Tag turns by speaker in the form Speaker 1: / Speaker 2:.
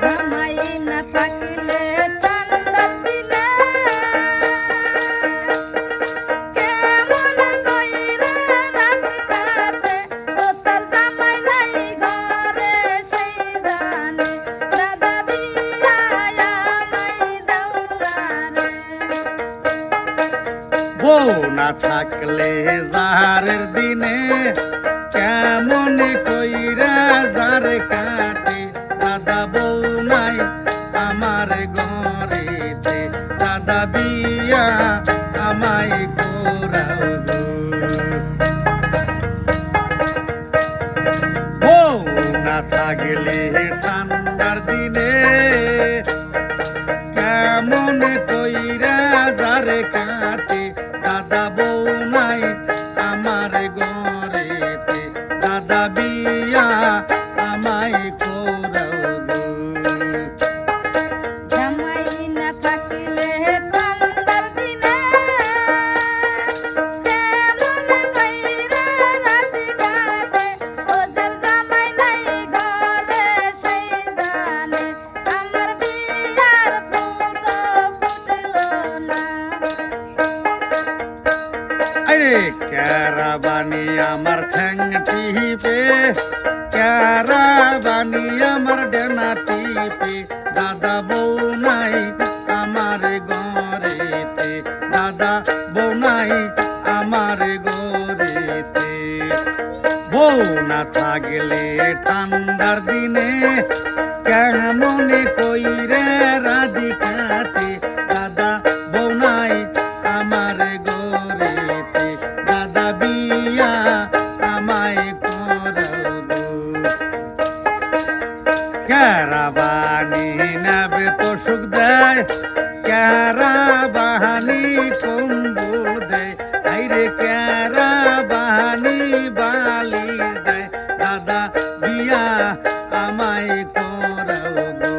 Speaker 1: জামাই না থাকিলে ঠান্ডার দিনে কেমন কইরা রাত কাটে ও তার জামাই নাই ঘরে সেই জানে দাদা বিয়া আমায় দাও না রে।
Speaker 2: বউ না থাকলে জাহারের দিনে কেমন কইরা জার কাটে দাদা বউ নাই আমার ঘরেতে দাদা বিয়া আমায় করাও গো। বউ না থাকলে ঠান্ডার দিনে কেমন কইরা জার কাটে দাদা বউ নাই আমার ঘরেতে দাদা বিয়া আমায় করাও গো।
Speaker 1: জামাই না থাকিলে ঠান্ডার দিনে কেমন কইরা রাত কাটে ও যার জামাই নাই ঘরে সেই জানে আমার বিয়ার ফুটো ফুটলো না।
Speaker 2: আরে ক্যারাবানি আমার ঠ্যাং টিপে ক্যারাবানি আমার ডেনা টিপে দাদা বউ নাই আমার ঘরেতে দাদা বউ নাই আমার ঘরেতে। বউ না থাকলে ঠান্ডার দিনে কেমন কইরে রাধি কাটে দাদা বউ নাই আমার ঘরেতে দাদা বিয়া আমায় করাও গো। ক্যারাবানি নাবে তোষক দেয় ক্যারাবানি কম্বল দেয় আইরে ক্যারাবানি বালি দেয় দাদা বিয়া আমায় করাও গো।